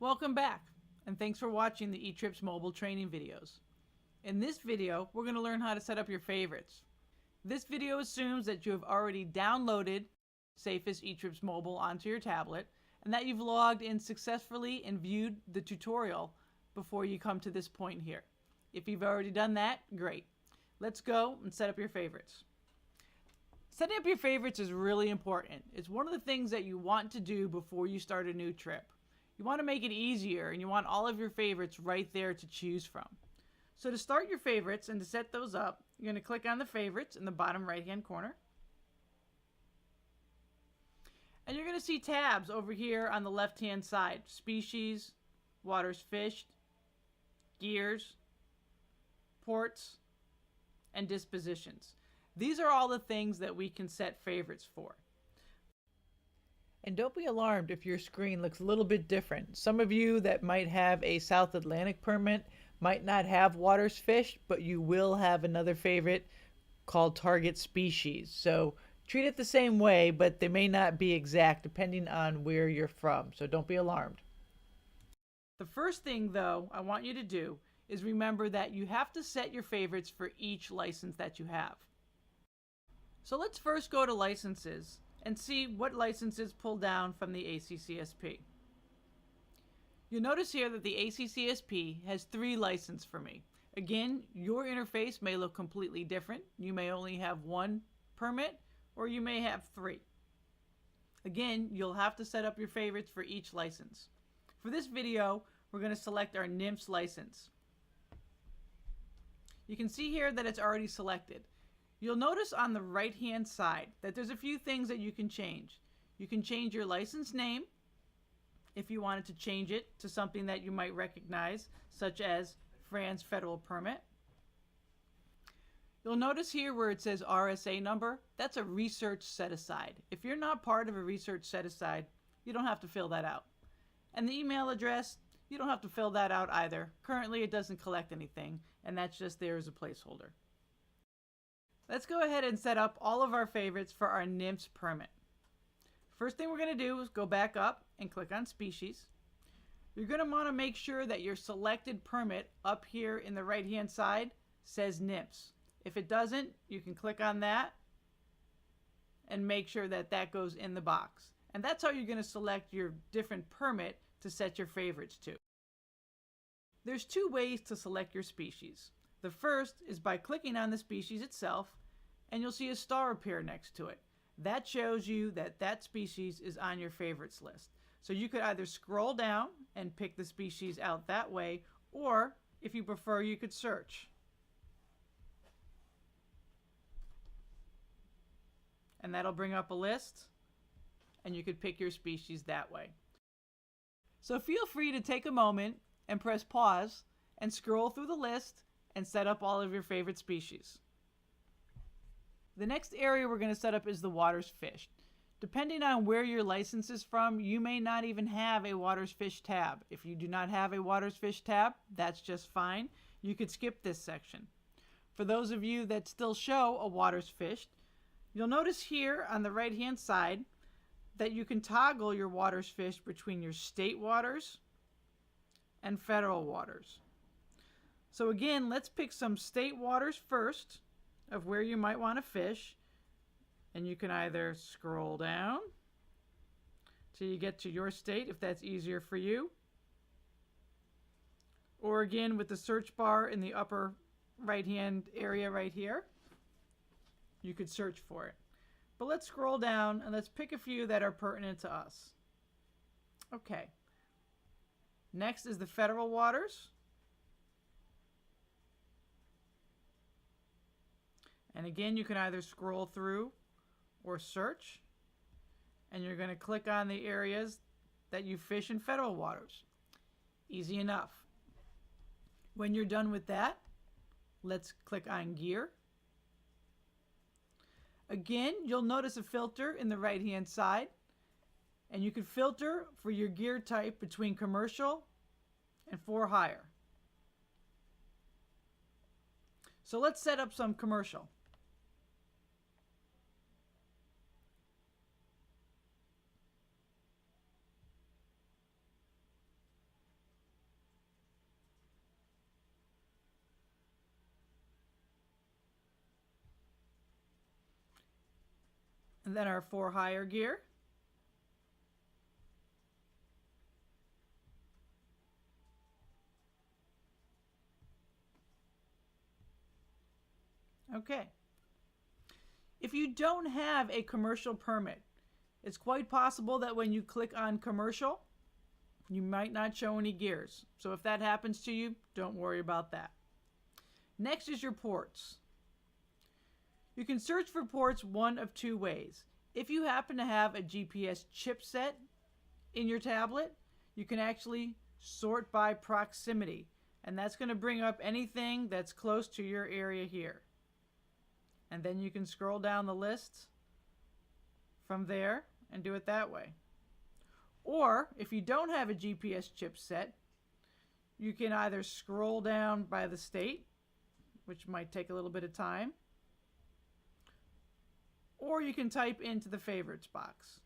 Welcome back, and thanks for watching the eTRIPS mobile training videos. In this video, we're going to learn how to set up your favorites. This video assumes that you have already downloaded Safest eTRIPS Mobile onto your tablet and that you've logged in successfully and viewed the tutorial before you come to this point here. If you've already done that, great. Let's go and set up your favorites. Setting up your favorites is really important. It's one of the things that you want to do before you start a new trip. You want to make it easier, and you want all of your favorites right there to choose from. So to start your favorites and to set those up, you're going to click on the favorites in the bottom right hand corner. And you're going to see tabs over here on the left hand side: species, waters fished, gears, ports, and dispositions. These are all the things that we can set favorites for. And don't be alarmed if your screen looks a little bit different. Some of you that might have a South Atlantic permit might not have waters fished, but you will have another favorite called target species. So treat it the same way, but they may not be exact depending on where you're from. So don't be alarmed. The first thing, though, I want you to do is remember that you have to set your favorites for each license that you have. So let's first go to licenses and see what licenses pull down from the ACCSP. You'll notice here that the ACCSP has 3 licenses for me. Again, your interface may look completely different. You may only have 1 permit, or you may have 3. Again, you'll have to set up your favorites for each license. For this video, we're going to select our NIMS license. You can see here that it's already selected. You'll notice on the right hand side that there's a few things that you can change. You can change your license name if you wanted to change it to something that you might recognize, such as France Federal Permit. You'll notice here where it says RSA number, that's a research set aside. If you're not part of a research set aside, you don't have to fill that out. And the email address, you don't have to fill that out either. Currently it doesn't collect anything, and that's just there as a placeholder. Let's go ahead and set up all of our favorites for our NIMS permit. First thing we're going to do is go back up and click on species. You're going to want to make sure that your selected permit up here in the right hand side says NIMS. If it doesn't, you can click on that and make sure that that goes in the box. And that's how you're going to select your different permit to set your favorites to. There's 2 ways to select your species. The first is by clicking on the species itself, and you'll see a star appear next to it. That shows you that that species is on your favorites list. So you could either scroll down and pick the species out that way, or if you prefer, you could search. And that'll bring up a list, and you could pick your species that way. So feel free to take a moment and press pause and scroll through the list and set up all of your favorite species. The next area we're going to set up is the waters fished. Depending on where your license is from, you may not even have a waters fished tab. If you do not have a waters fished tab, that's just fine. You could skip this section. For those of you that still show a waters fished, you'll notice here on the right hand side that you can toggle your waters fished between your state waters and federal waters. So again, let's pick some state waters first of where you might want to fish. And you can either scroll down till you get to your state if that's easier for you. Or again, with the search bar in the upper right hand area right here, you could search for it. But let's scroll down and let's pick a few that are pertinent to us. Okay. Next is the federal waters. And again, you can either scroll through or search, and you're going to click on the areas that you fish in federal waters. Easy enough. When you're done with that, let's click on gear. Again, you'll notice a filter in the right hand side, and you can filter for your gear type between commercial and for hire. So let's set up some commercial. And then our for hire gear. Okay. If you don't have a commercial permit, it's quite possible that when you click on commercial, you might not show any gears. So if that happens to you, don't worry about that. Next is your ports. You can search for ports one of two ways. If you happen to have a GPS chipset in your tablet, you can actually sort by proximity, and that's going to bring up anything that's close to your area here. And then you can scroll down the list from there and do it that way. Or if you don't have a GPS chipset, you can either scroll down by the state, which might take a little bit of time, or you can type into the favorites box.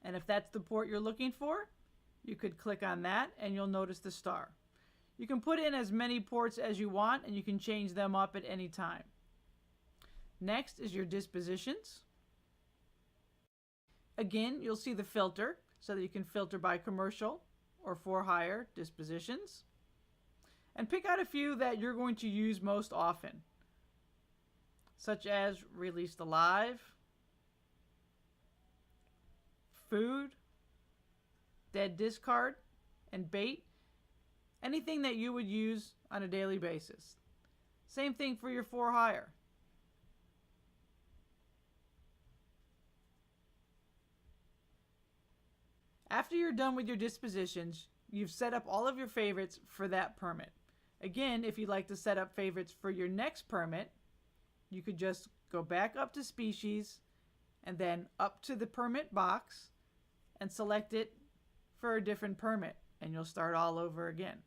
And if that's the port you're looking for, you could click on that and you'll notice the star. You can put in as many ports as you want and you can change them up at any time. Next is your dispositions. Again, you'll see the filter so that you can filter by commercial or for hire dispositions. And pick out a few that you're going to use most often, such as released alive, food, dead discard, and bait. Anything that you would use on a daily basis. Same thing for your for hire. After you're done with your dispositions, you've set up all of your favorites for that permit. Again, if you'd like to set up favorites for your next permit, you could just go back up to species and then up to the permit box and select it for a different permit, and you'll start all over again.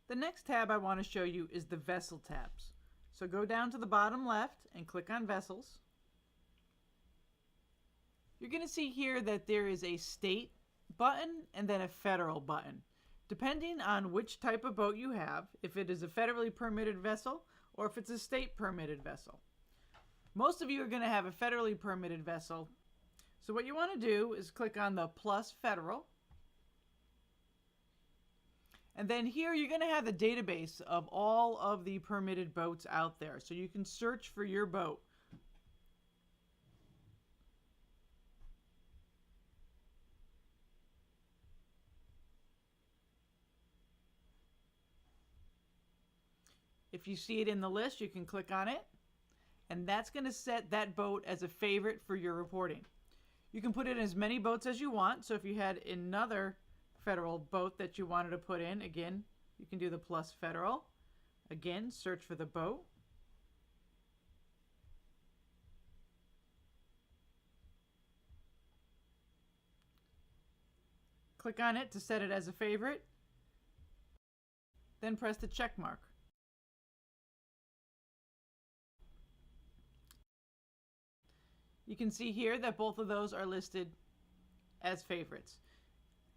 The next tab I want to show you is the vessel tabs. So go down to the bottom left and click on vessels. You're going to see here that there is a state button and then a federal button, depending on which type of boat you have, if it is a federally permitted vessel or if it's a state permitted vessel. Most of you are going to have a federally permitted vessel. So what you want to do is click on the plus federal. And then here you're going to have the database of all of the permitted boats out there. So you can search for your boat. If you see it in the list, you can click on it. And that's going to set that boat as a favorite for your reporting. You can put in as many boats as you want. So if you had another federal boat that you wanted to put in, again, you can do the plus federal. Again, search for the boat. Click on it to set it as a favorite. Then press the check mark. You can see here that both of those are listed as favorites.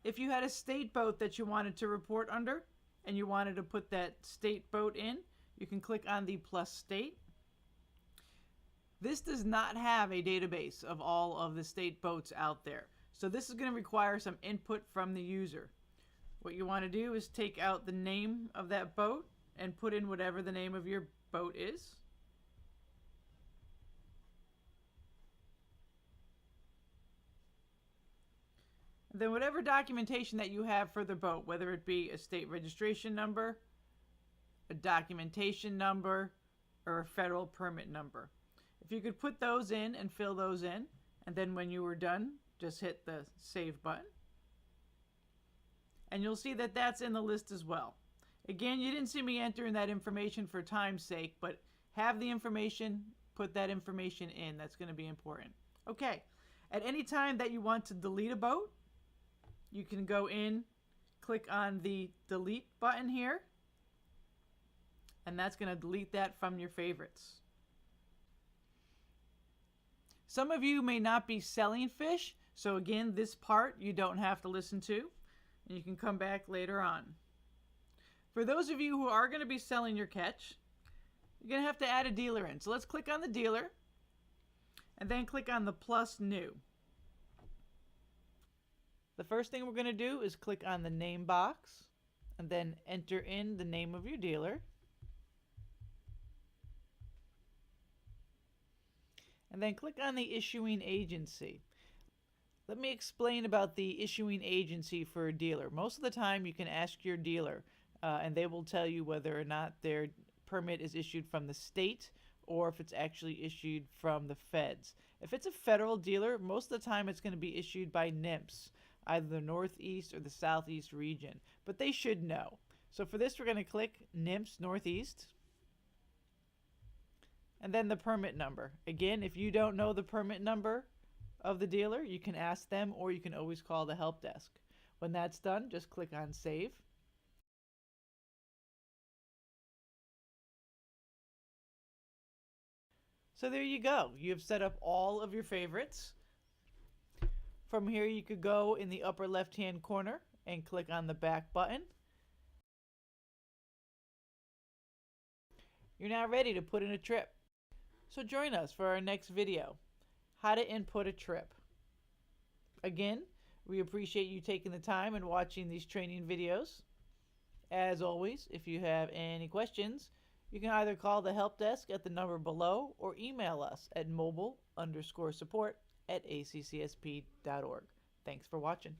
If you had a state boat that you wanted to report under and you wanted to put that state boat in, you can click on the plus state. This does not have a database of all of the state boats out there. So this is going to require some input from the user. What you want to do is take out the name of that boat and put in whatever the name of your boat is. Then whatever documentation that you have for the boat, whether it be a state registration number, a documentation number, or a federal permit number. If you could put those in and fill those in, and then when you were done, just hit the save button. And you'll see that that's in the list as well. Again, you didn't see me entering that information for time's sake, but have the information, put that information in. That's going to be important. Okay, at any time that you want to delete a boat, you can go in, click on the delete button here, and that's going to delete that from your favorites. Some of you may not be selling fish, so again, this part you don't have to listen to, and you can come back later on. For those of you who are going to be selling your catch, you're going to have to add a dealer in. So let's click on the dealer and then click on the plus new. The first thing we're going to do is click on the name box and then enter in the name of your dealer. And then click on the issuing agency. Let me explain about the issuing agency for a dealer. Most of the time you can ask your dealer and they will tell you whether or not their permit is issued from the state or if it's actually issued from the feds. If it's a federal dealer, most of the time it's going to be issued by NIMS, either the Northeast or the Southeast region, but they should know. So for this we're going to click NIMS Northeast and then the permit number. Again, if you don't know the permit number of the dealer, you can ask them or you can always call the help desk. When that's done, just click on save. So there you go. You have set up all of your favorites. From here you could go in the upper left hand corner and click on the back button. You're now ready to put in a trip. So join us for our next video, how to input a trip. Again, we appreciate you taking the time and watching these training videos. As always, if you have any questions, you can either call the help desk at the number below or email us at mobile_support@accsp.org. Thanks for watching.